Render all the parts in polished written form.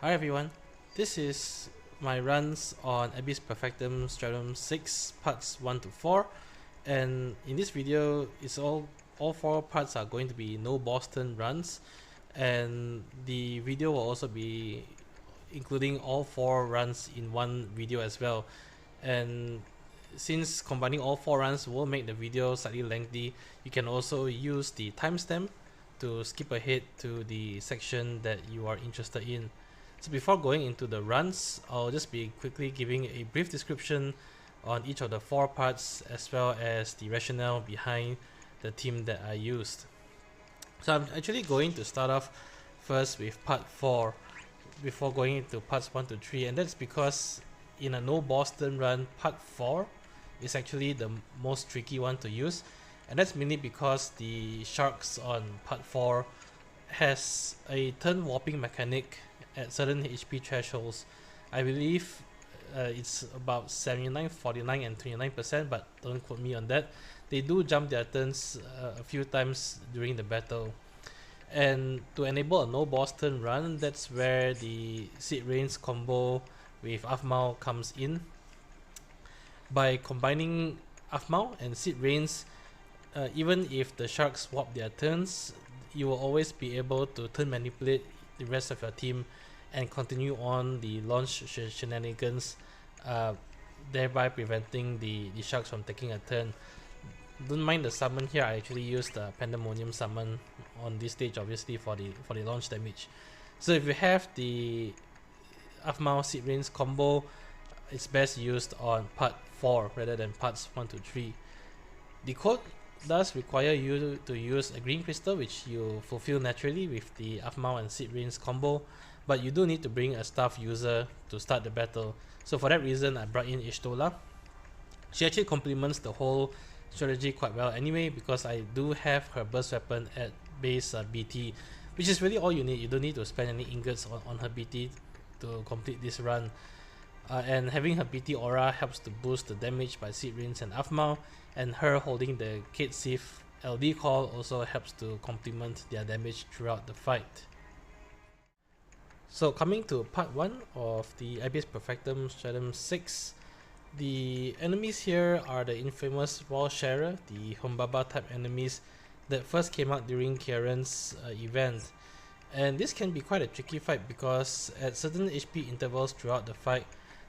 Hi everyone, this is my runs on Abyss Perfectum Stratum 6 parts 1 to 4, and in this video all 4 parts are going to be no boss turn runs, and the video will also be including all 4 runs in one video as well. And since combining all 4 runs will make the video slightly lengthy, you can also use the timestamp to skip ahead to the section that you are interested in. So before going into the runs, I'll just be quickly giving a brief description on each of the 4 parts as well as the rationale behind the team that I used. So I'm actually going to start off first with part 4 before going into parts 1 to 3, and that's because in a no boss turn run, part 4 is actually the most tricky one to use, and that's mainly because the sharks on part 4 has a turn warping mechanic at certain HP thresholds. I believe it's about 79, 49 and 29%, but don't quote me on that. They do jump their turns a few times during the battle, and to enable a no boss turn run, that's where the Seed Rains combo with Afmao comes in. By combining Afmao and Seed Rains, even if the sharks swap their turns, you will always be able to turn manipulate the rest of your team and continue on the launch shenanigans, thereby preventing the sharks from taking a turn. Don't mind the summon here, I actually used the Pandemonium summon on this stage, obviously for the launch damage. So if you have the Afmao Seed Rains combo, it's best used on part 4 rather than parts 1 to 3. The code does require you to use a green crystal, which you fulfill naturally with the Afmao and Seed Rains combo, but you do need to bring a staff user to start the battle. So for that reason, I brought in Ishtola. She actually complements the whole strategy quite well anyway, because I do have her burst weapon at base BT, which is really all you need. You don't need to spend any ingots on her BT to complete this run. And having her BT aura helps to boost the damage by Seed Rains and Afmao, and her holding the Kate Sith LD call also helps to complement their damage throughout the fight. So coming to part 1 of the Abyss Perfectum Stratum 6, the enemies here are the infamous Wall Sharer, the Humbaba type enemies that first came out during Kieran's event. And this can be quite a tricky fight because at certain HP intervals throughout the fight,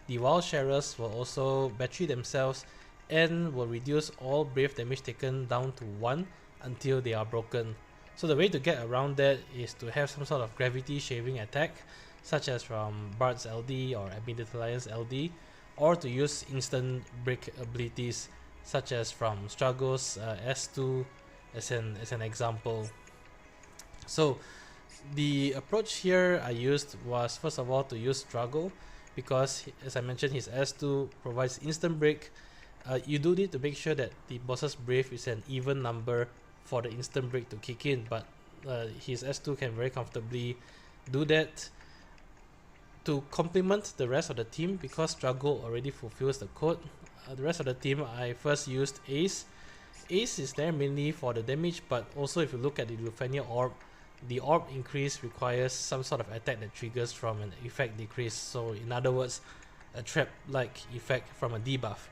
the Wall Sharers will also battery themselves and will reduce all brave damage taken down to 1 until they are broken. So the way to get around that is to have some sort of gravity shaving attack, such as from Bard's LD or Immediate Alliance LD, or to use instant break abilities such as from Strago's S2 as an example. So the approach here I used was first of all to use Strago, because as I mentioned, his S2 provides instant break. You do need to make sure that the boss's brave is an even number for the instant break to kick in, but his S2 can very comfortably do that. To complement the rest of the team, because Strago already fulfills the code, the rest of the team I first used Ace. Ace is there mainly for the damage, but also if you look at the Lufenia orb, the orb increase requires some sort of attack that triggers from an effect decrease, so in other words, a trap like effect from a debuff.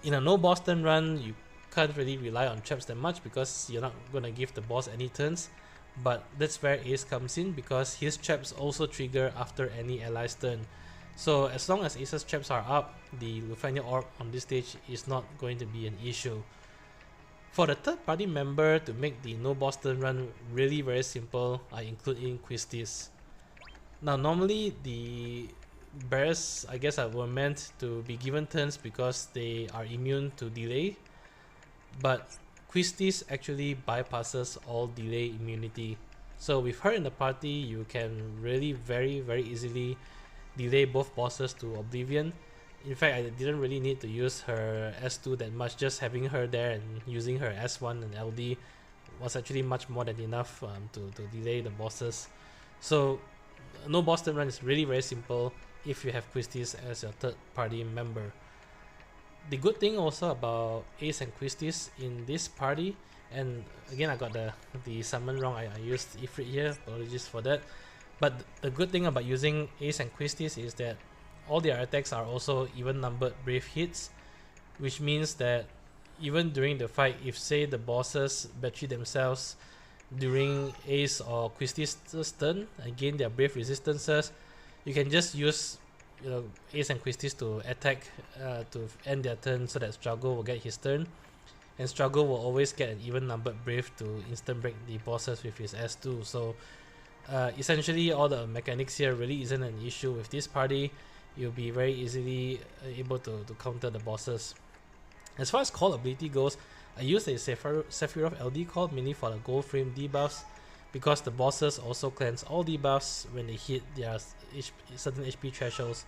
In a no boss turn run, you can't really rely on traps that much because you're not going to give the boss any turns, but that's where Ace comes in, because his traps also trigger after any ally's turn. So as long as Ace's traps are up, the Lufenia orb on this stage is not going to be an issue. For the third party member to make the no boss turn run really very simple, I include in Quistis. Now normally the bears, I guess, were meant to be given turns because they are immune to delay, but Quistis actually bypasses all delay immunity. So with her in the party, you can really very easily delay both bosses to oblivion. In fact, I didn't really need to use her S2 that much. Just having her there and using her S1 and LD was actually much more than enough to delay the bosses. So no boss turn run is really very simple if you have Quistis as your third party member. The good thing also about Ace and Quistis in this party, and again I got the summon wrong, I used Ifrit here, apologies for that, But the good thing about using Ace and Quistis is that all their attacks are also even numbered brave hits, which means that even during the fight, if say the bosses battery themselves during Ace or Quistis' turn and gain their brave resistances, you can just use Ace and Quistis to attack to end their turn, so that Struggle will get his turn, and Struggle will always get an even numbered brave to instant break the bosses with his S2. So essentially all the mechanics here really isn't an issue with this party. You'll be very easily able to counter the bosses. As far as call ability goes, I use a Sephiroth LD call mainly for the gold frame debuffs, because the bosses also cleanse all debuffs when they hit their certain HP thresholds.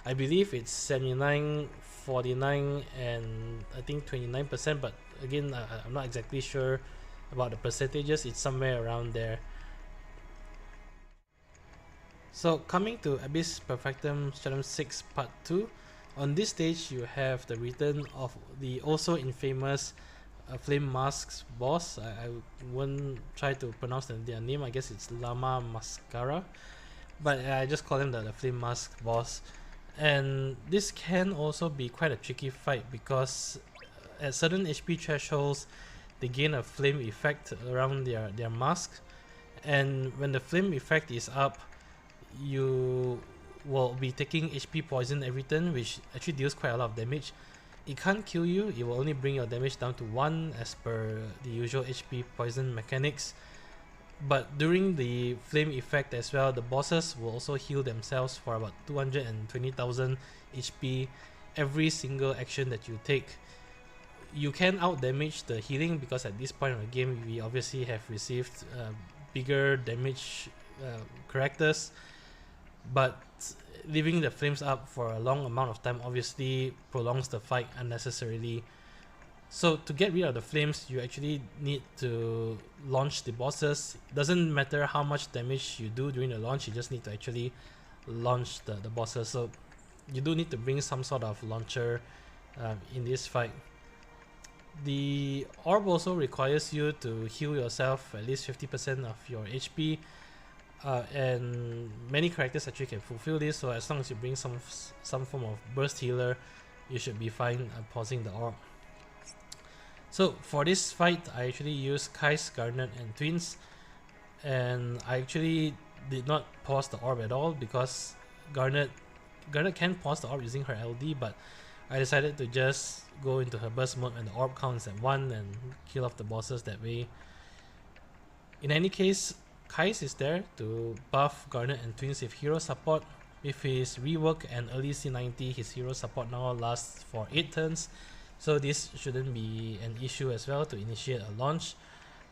I believe it's 79, 49 and I think 29%, but again I'm not exactly sure about the percentages. It's somewhere around there. So coming to Abyss Perfectum Stratum 6 Part 2, on this stage you have the return of the also infamous Flame Masks boss. I won't try to pronounce their name. I guess it's Lama Mascara, but I just call him the Flame Mask boss. And this can also be quite a tricky fight, because at certain HP thresholds they gain a flame effect around their mask, and when the flame effect is up, you will be taking HP poison every turn, which actually deals quite a lot of damage. It can't kill you, it will only bring your damage down to 1 as per the usual HP poison mechanics. But during the flame effect as well, the bosses will also heal themselves for about 220,000 HP every single action that you take. You can out damage the healing, because at this point of the game we obviously have received bigger damage characters, but leaving the flames up for a long amount of time obviously prolongs the fight unnecessarily. So to get rid of the flames, you actually need to launch the bosses. Doesn't matter how much damage you do during the launch, you just need to actually launch the bosses. So you do need to bring some sort of launcher in this fight. The orb also requires you to heal yourself at least 50% of your HP, and many characters actually can fulfill this, so as long as you bring some form of burst healer, you should be fine pausing the orb. So for this fight, I actually used Kai's, Garnet and Twins, and I actually did not pause the orb at all, because Garnet can pause the orb using her LD, but I decided to just go into her burst mode when the orb counts at 1 and kill off the bosses that way. In any case, Kais is there to buff Garnet and Twins with hero support. With his rework and early C90, his hero support now lasts for 8 turns, so this shouldn't be an issue as well to initiate a launch.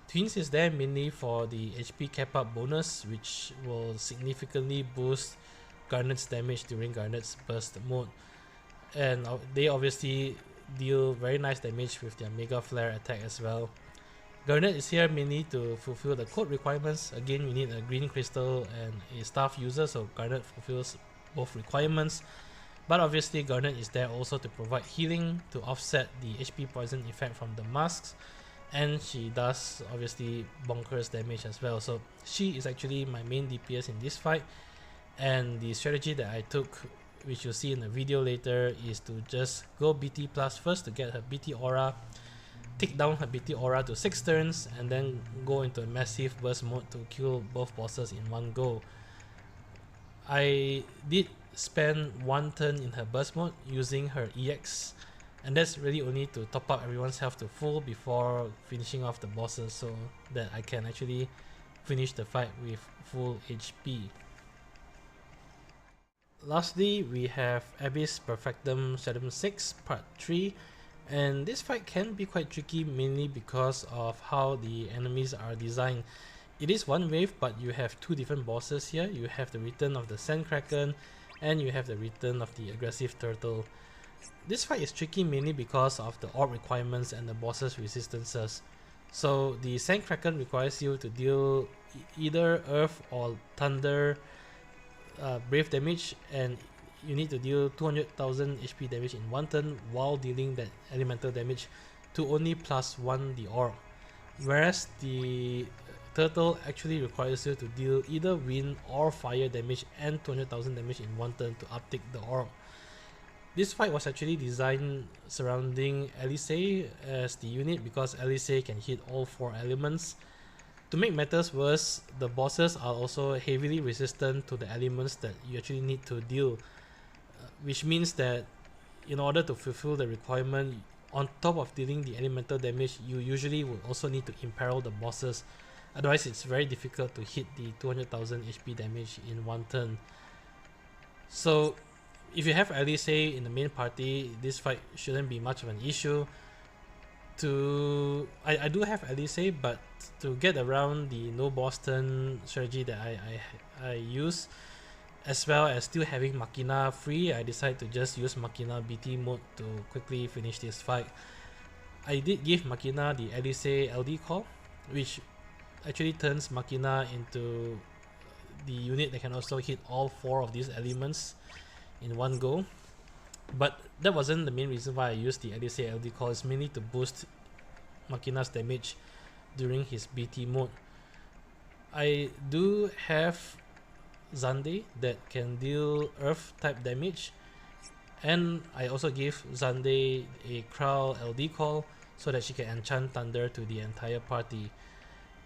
Twins is there mainly for the HP cap up bonus, which will significantly boost Garnet's damage during Garnet's burst mode, and they obviously deal very nice damage with their Mega Flare attack as well. Garnet is here mainly to fulfill the code requirements. Again, we need a green crystal and a staff user, so Garnet fulfills both requirements. But obviously Garnet is there also to provide healing to offset the HP poison effect from the masks, and she does obviously bonkers damage as well. So she is actually my main DPS in this fight, and the strategy that I took, which you'll see in the video later, is to just go BT plus first to get her BT aura, take down her BT aura to 6 turns, and then go into a massive burst mode to kill both bosses in one go. I did spend 1 turn in her burst mode using her EX, and that's really only to top up everyone's health to full before finishing off the bosses, so that I can actually finish the fight with full HP. Lastly, we have Abyss Perfectum Stratum 6 Part 3, and this fight can be quite tricky mainly because of how the enemies are designed. It is one wave, but you have 2 different bosses here. You have the return of the Sand Kraken and you have the return of the aggressive turtle. This fight is tricky mainly because of the orb requirements and the boss's resistances. So the Sand Kraken requires you to deal either earth or thunder brave damage, and you need to deal 200,000 HP damage in 1 turn while dealing that elemental damage to only +1 the orb. Whereas the turtle actually requires you to deal either wind or fire damage and 200,000 damage in one turn to uptick the orb. This fight was actually designed surrounding Alice as the unit because Alice can hit all 4 elements. To make matters worse, the bosses are also heavily resistant to the elements that you actually need to deal, which means that in order to fulfill the requirement, on top of dealing the elemental damage, you usually will also need to imperil the bosses. Otherwise, it's very difficult to hit the 200,000 HP damage in one turn. So if you have Alice in the main party, this fight shouldn't be much of an issue. I do have Alice, but to get around the no boss turn strategy that I use, as well as still having Machina free, I decided to just use Machina BT mode to quickly finish this fight. I did give Machina the Alice LD call, which actually turns Machina into the unit that can also hit all 4 of these elements in one go. But that wasn't the main reason why I used the Alice LD call. It's mainly to boost Machina's damage during his BT mode. I do have Zande that can deal earth type damage, and I also give Zande a Kral LD call so that she can enchant thunder to the entire party.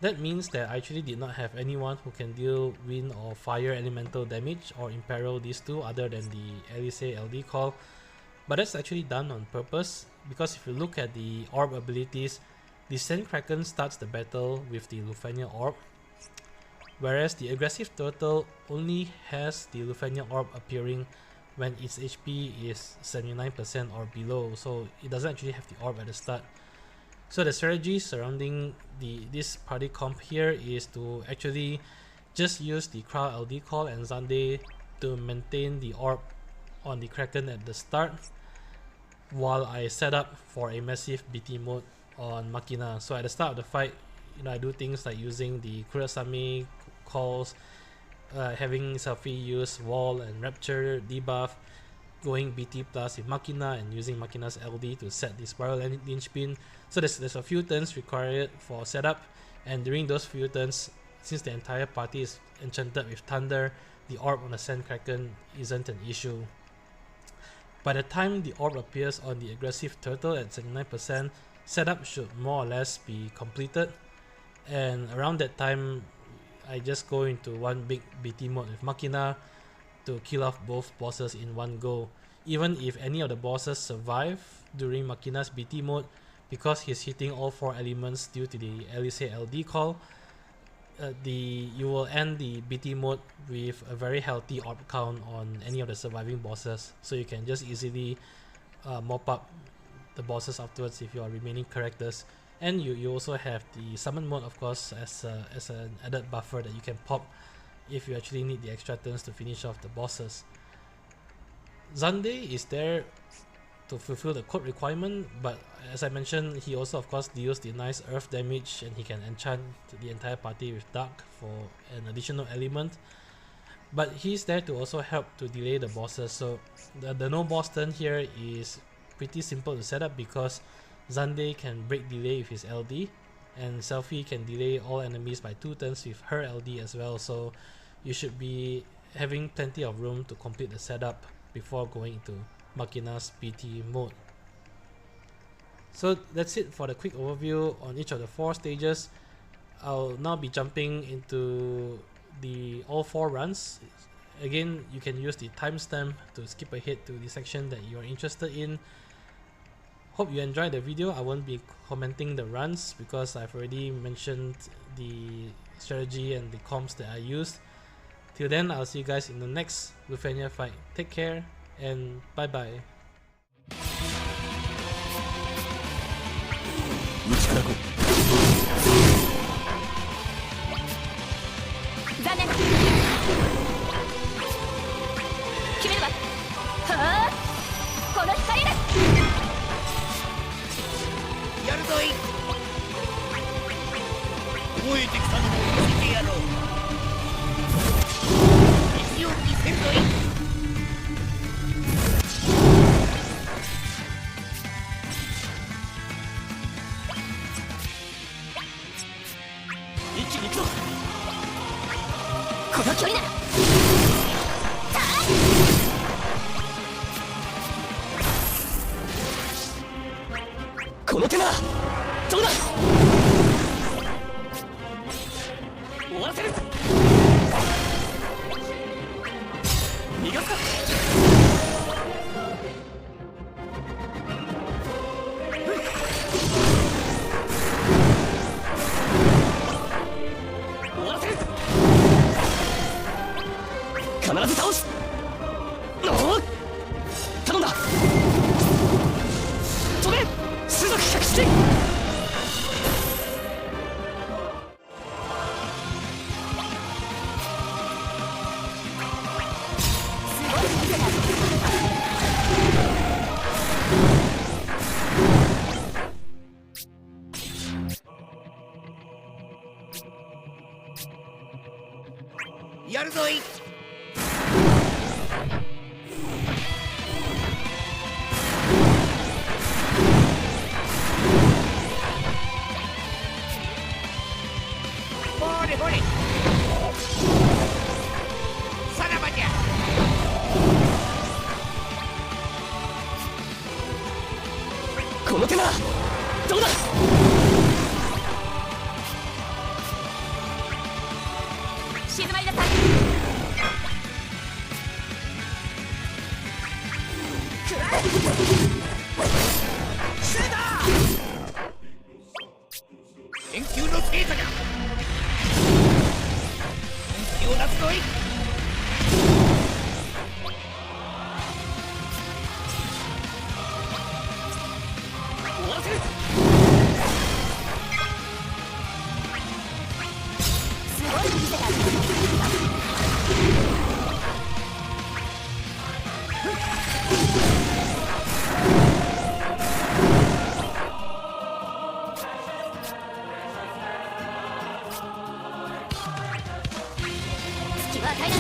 That means that I actually did not have anyone who can deal wind or fire elemental damage or imperil these 2 other than the Alice LD call. But that's actually done on purpose, because if you look at the orb abilities, the Sandkraken starts the battle with the Lufenia orb, whereas the aggressive turtle only has the Lufenia orb appearing when its HP is 79% or below, so it doesn't actually have the orb at the start. So the strategy surrounding this party comp here is to actually just use the Kral LD call and Zande to maintain the orb on the Kraken at the start, while I set up for a massive BT mode on Machina. So at the start of the fight, I do things like using the Kurasame calls, having Selfie use Wall and Rapture debuff, going BT plus with Machina and using Machina's LD to set the Spiral Linchpin. So there's a few turns required for setup, and during those few turns, since the entire party is enchanted with Thunder, the orb on the Sandkraken isn't an issue. By the time the orb appears on the aggressive turtle at 79%, setup should more or less be completed, and around that time I just go into one big BT mode with Machina to kill off both bosses in one go. Even if any of the bosses survive during Machina's BT mode, because he's hitting all 4 elements due to the Alice LD call, you will end the BT mode with a very healthy orb count on any of the surviving bosses, so you can just easily mop up the bosses afterwards if you are remaining characters. And you also have the summon mode, of course, as an added buffer that you can pop if you actually need the extra turns to finish off the bosses. Zande is there to fulfill the code requirement, but as I mentioned, he also of course deals the nice earth damage, and he can enchant the entire party with dark for an additional element. But he's there to also help to delay the bosses, so the no boss turn here is pretty simple to set up because Zande can break delay with his LD, and Selfie can delay all enemies by 2 turns with her LD as well, so you should be having plenty of room to complete the setup before going into Machina's BT mode. So that's it for the quick overview on each of the 4 stages. I'll now be jumping into all 4 runs. Again, you can use the timestamp to skip ahead to the section that you are interested in. Hope you enjoyed the video. I won't be commenting the runs because I've already mentioned the strategy and the comps that I used. Till then, I'll see you guys in the next Lufenia fight. Take care and bye bye. 気に行くぞ。この距離ならこの手ならどうだ。終わらせる。逃がすか。終わらせる。必ず倒す。おお、頼んだ。飛べ種族百式。やるぞい。ほれほれ、さらばじゃ。この手ならどうだ。静まりなさい。シューター。研究の成果じゃ。本気を出すぞい。終わらせる。すごい見せた。隙は与えない。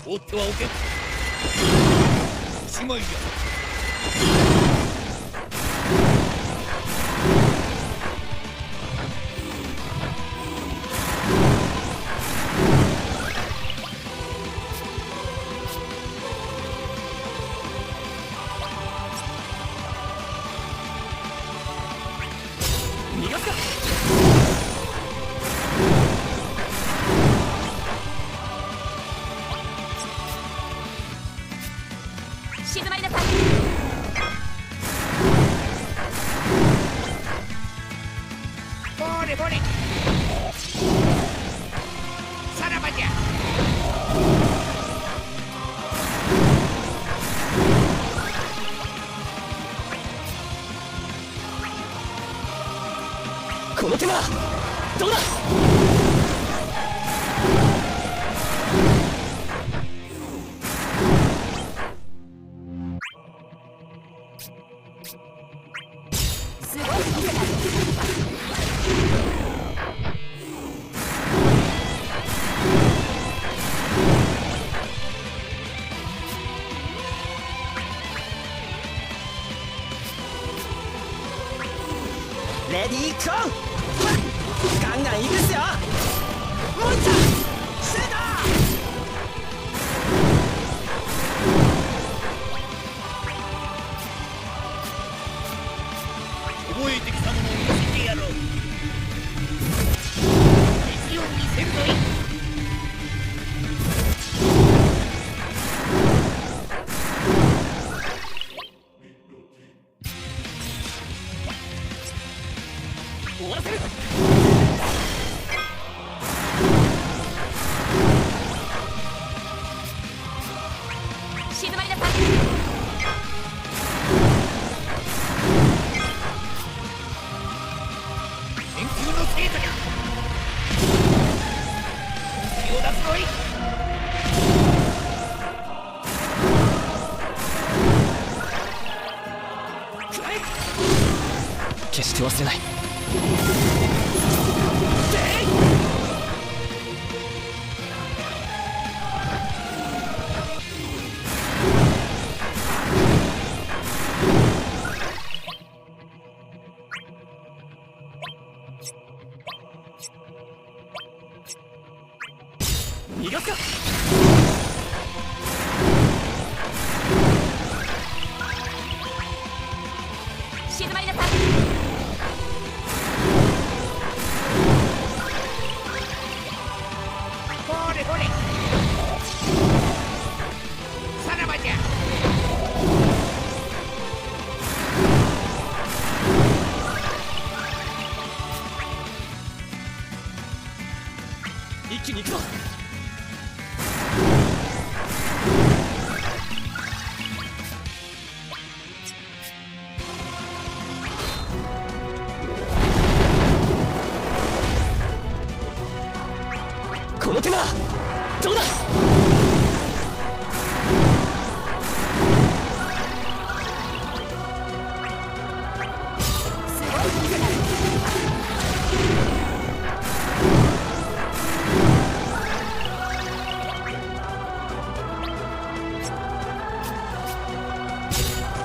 放ってはおけん。おしまいじゃ。逃がすか。静まりなさい。ほれほれ、さらばじゃ。この手ならどうだ。すごい見せた。レディーゴー。ガンガンいくっすよ。もういった。シュート。覚えてきたものを見せてやろう。敵を見せるぞい。終わらせる。静まりなさい。研究の成果じゃ。本気を出すぞい。決して忘れない。逃がすか。静まりなさい。ほれほれ、さらばじゃ。一気に行くぞ。この手がどうだ。すごい店だ。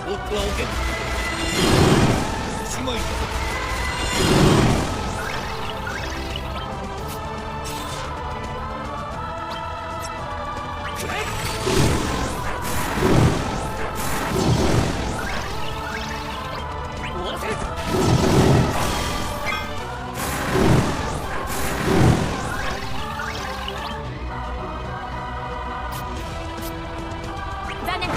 僕はおけん。しまいだ。終わらせる。残念。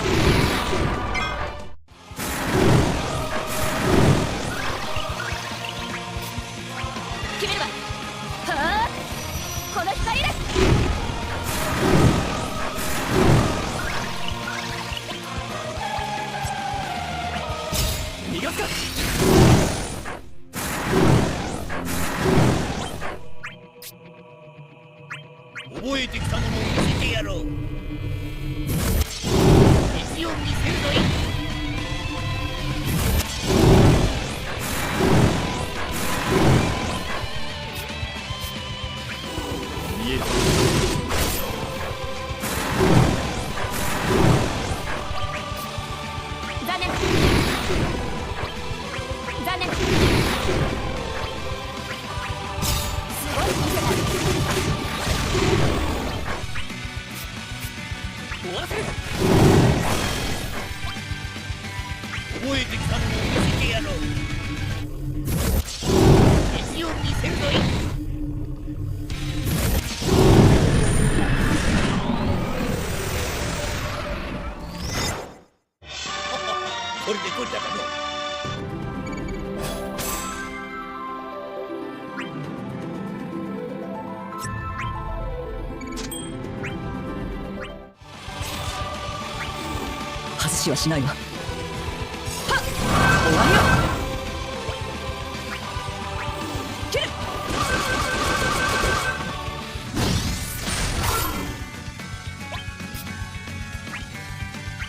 決めるわ。はあ、この光です。逃がすか。覚えてきたものを見せてやろう。意地を見せるのい。見える。残念。残念。すごい店だ。終わらせる。覚えてきたものを見せてやろう。意地を見せるのい。これでこれだかの。外しはしないわ。はっ、終わりよ。切る。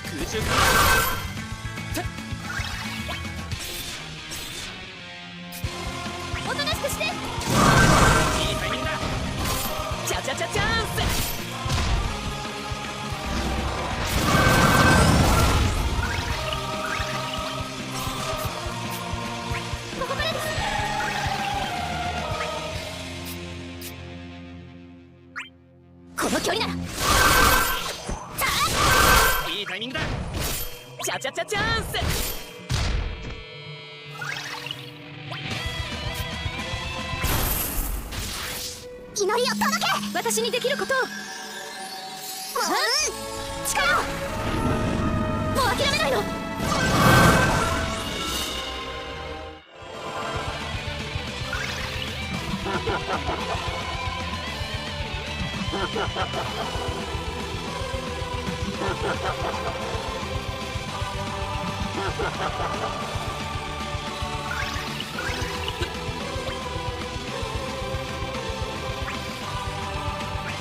空中おとなしくして。いいタイミングだ。チャチャチャチャンス。ここからです。この距離なら。いいタイミングだ。チャチャチャチャンス。祈りを届け。私にできることを。力を。もう諦めないの。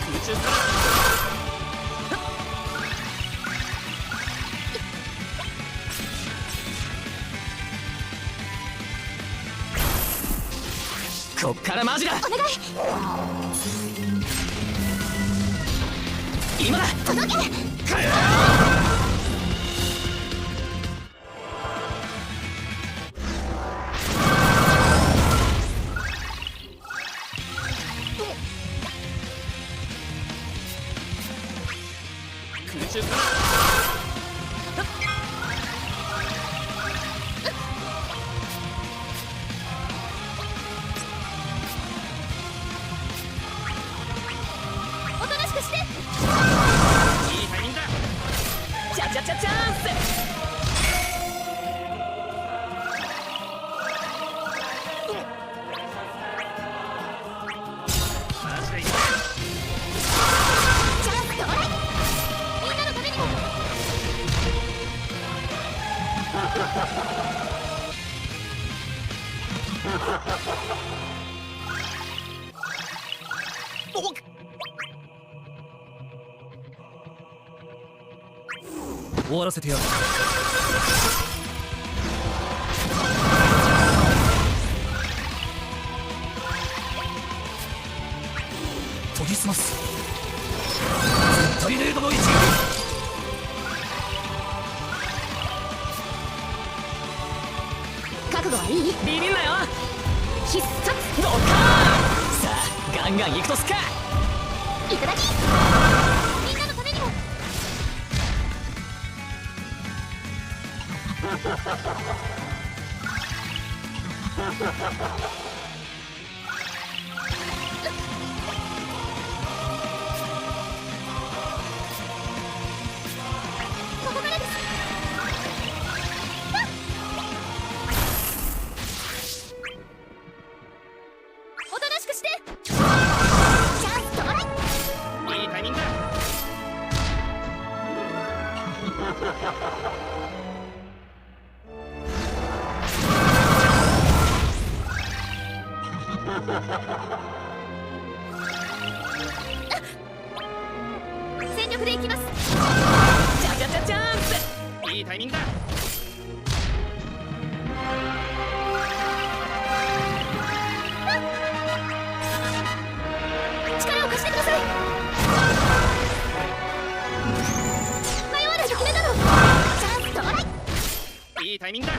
空中からこっからマジだ。お願い。今だ。届け。終わらせてやる。研ぎ澄ます。絶対レードの位置。覚悟はいい？ビビんなよ。必殺ドカーン。さあガンガン行くとすか。いただき。みんなのためにも。ここからです。おとなしくして。チャンス到来。いいタイミングだ。全力でいきます。チャチャチャチャンス。いいタイミングだ。力を貸してください。迷わないと決めたの。チャンス到来。いいタイミングだ。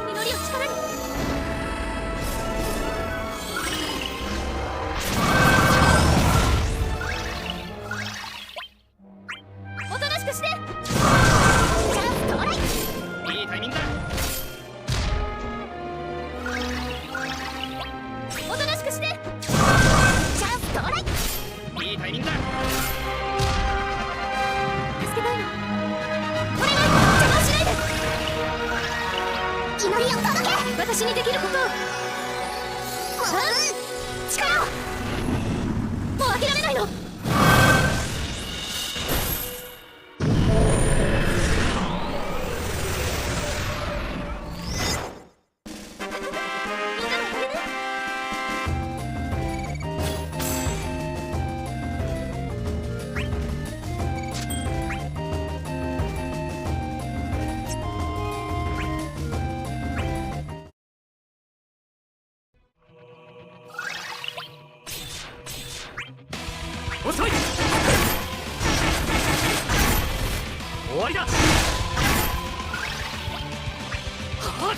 祈りを力に。おとなしくして。チャンス到来。いいタイミングだ。おとなしくして。チャンス到来。いいタイミングだ。助けたいの。お願い、邪魔をしないで。祈りを届け。私にできることを。力を。もう諦めないの。遅い。終わりだ。はっ。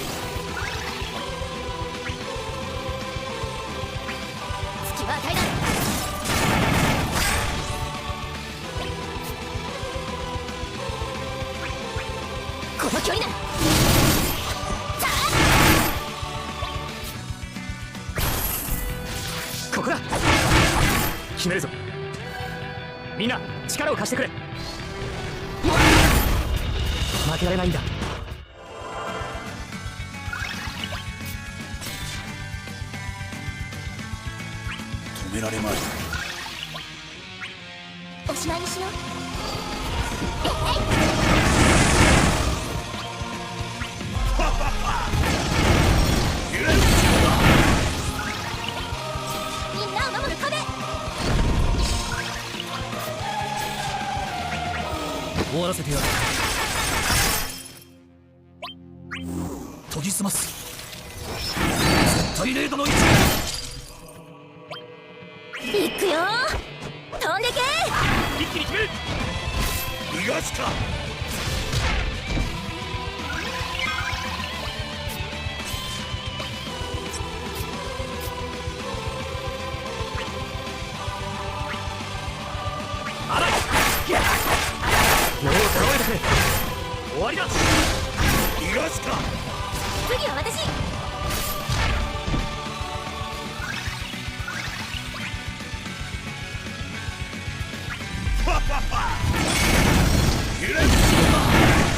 隙は与えない。この距離なら。さあここだ。決めるぞ。みんな力を貸してくれ。負けられないんだ。止められまい。おしまいにしよう。みんなを守る壁。終わらせてやる。研ぎ澄ます。絶対レードの位置。いくよ。飛んでけ。一気に決める。逃がすか。あらい。もう倒れてくれ。終わりだ。逃がすか。次は私。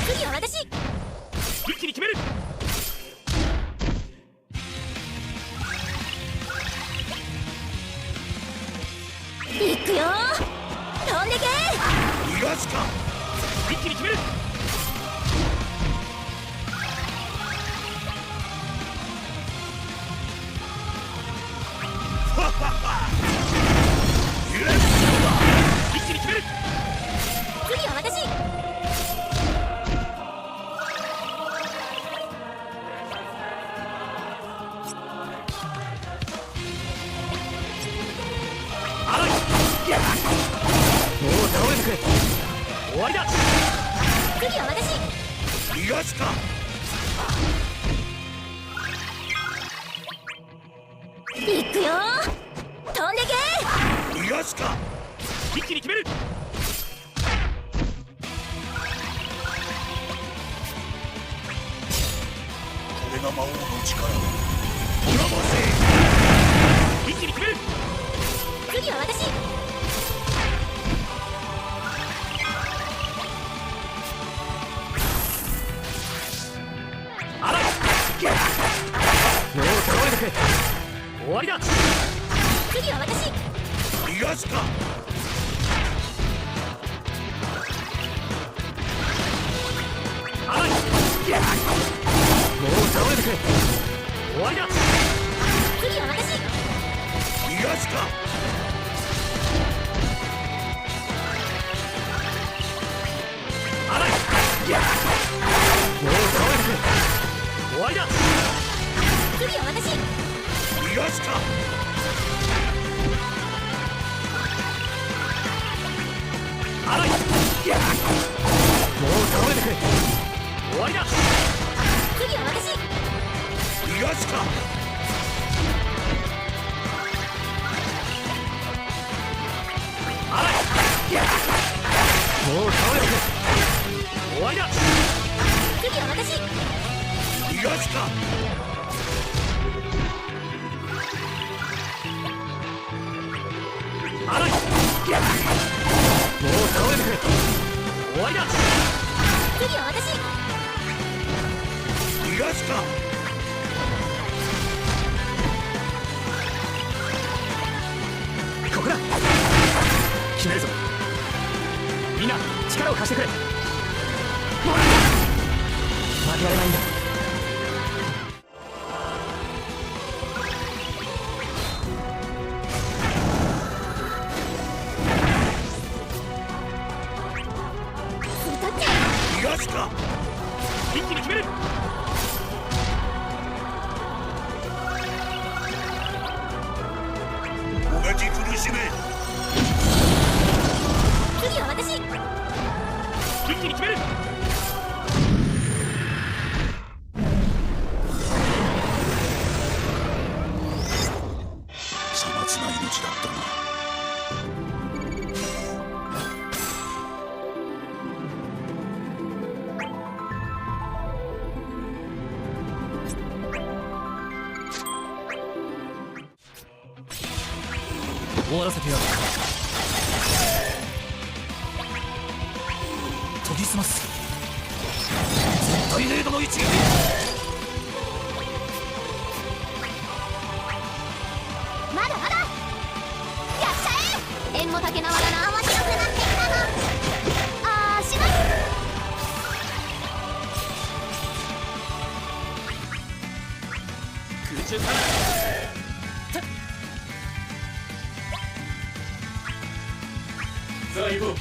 次は私。一気に決める。いくよ。飛んでけ。逃がすか。一気に決める。終わりだ。次は私。逃がすか。行くよー、飛んでけ。逃がすか。一気に決める。これが魔王の力。おらばせ。一気に決める。次は私。あらい。もう倒れてくれ。終わりだ。次は私。逃がすか。あらい。もう倒れてくれ。終わりだ。次は私。逃がすか。あらい。もう倒れてくれ。終わりだ。次は私。逃がすか。あらい。もう倒れてくれ。終わりだ。次は私。逃がすか。あらい。もう倒れてくれ。終わりだ。次は私。逃がすか。あらい。もう倒れてくれ。終わりだ。次は私。逃がすか。ここだ。決めるぞ。みんな力を貸してくれ。負けられないんだ。逃がすか。一気に決める。同じ苦しめ。次は私。一気に決める。さまつな命だったな。終わらせてやる。研ぎ澄ます。絶対程度の一撃。まだまだ。やっちゃえ。縁も竹縄だな。面白くなってきたの。あーしない。空中からさあ行こう。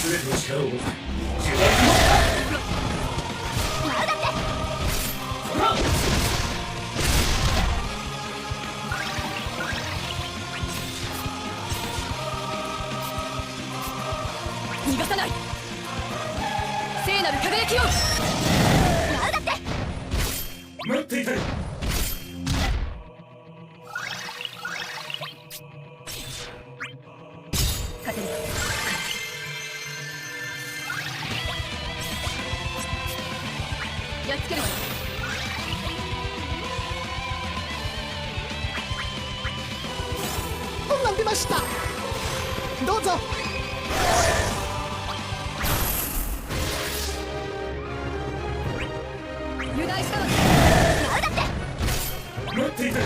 全ての力を持つ。なんだって。ほら。逃がさない。聖なる輝きを。なんだって。待っていたよ。勝てる。やっつけるわよ。伸びました。どうぞ。油断したわ。なんだって。待っていたよ。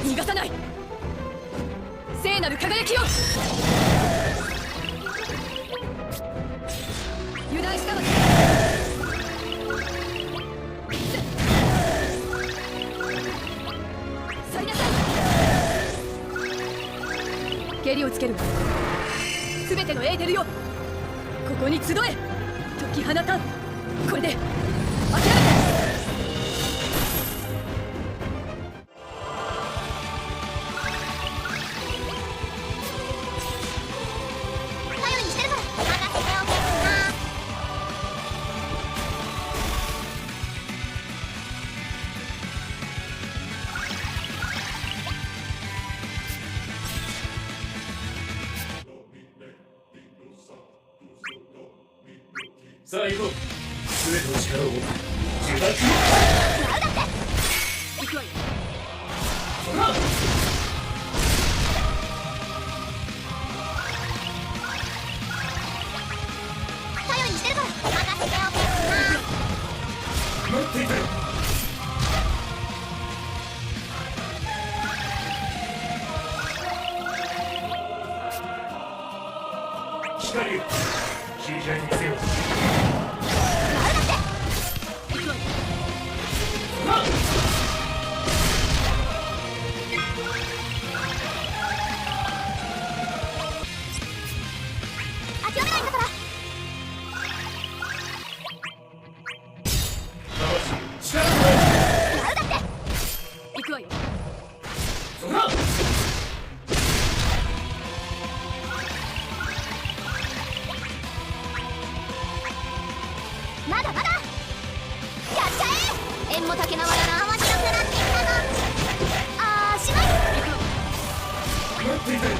逃がさない。聖なる輝きを。油断したわ。去りなさい。蹴りをつける。すべてのエーテルよ、ここに集え。解き放たん。これで諦めて。頼りにしてるから任せておけな。さあ行こう。全ての力を受諾。やるだって行くわよ。頼りにしてるから任せておけな。待っていたよ。光よ、切り開いてみせよう。諦めないんだから。力をやるだって行くわよ。まだまだやっちゃえ。縁も竹縄だな。面白くなってきたの。あーしまい。待っていたよ。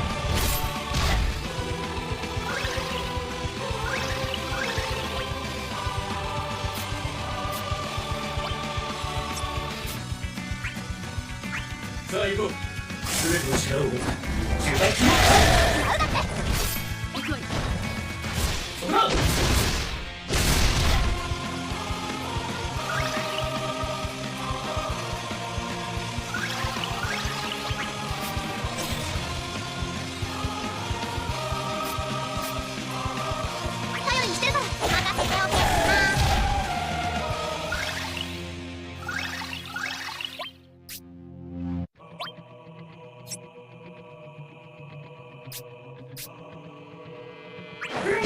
さあ行こう。全ての力を受諾。やるだって行くわよ。頼りにしてるから任せておけな。やるだって行くわよ。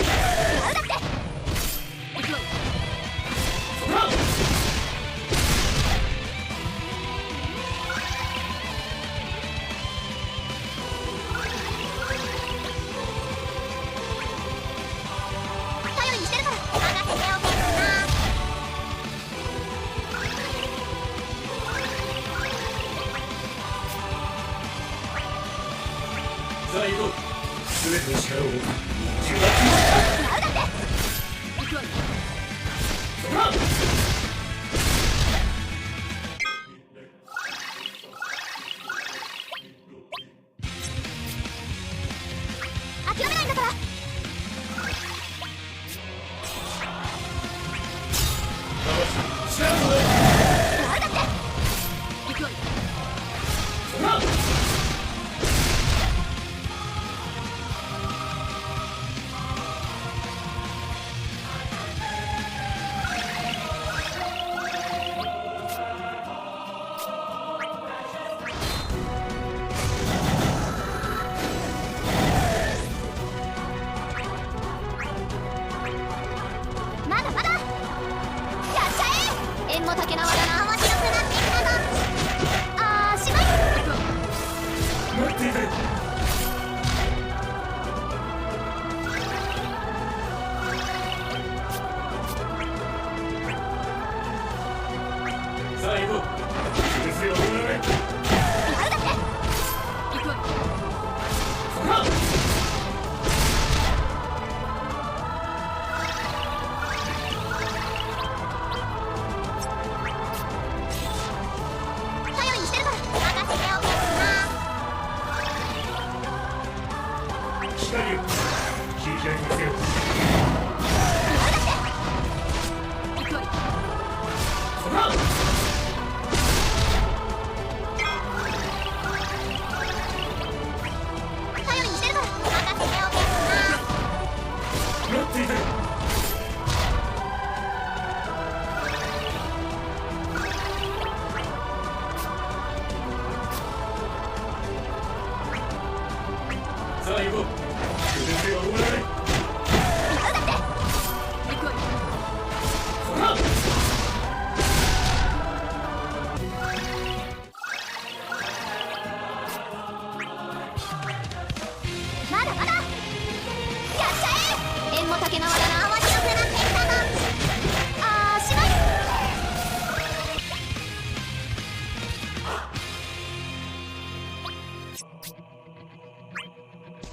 頼りにしてるから任せておけな。さあ行こう。全ての力を受諾。やるだって行くわよ。諦めないんだから。力をやるだって行くわよ。まだまだやっちゃえ。縁も竹縄だな。面白くなってきたの。あーしまい。待っていたよ。さあ行こう。先生を守らない。やるだって行くわよ。頼りにしてるから任せておけな。光よ、切り開いてみせよう。やるだって行くわよ。頼りにしてるから任せておけな。待っていたよ。さあ行こう。先生は守らない。やるだって行くわよ。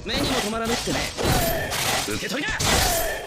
目にも止まらぬってね。受け取りな。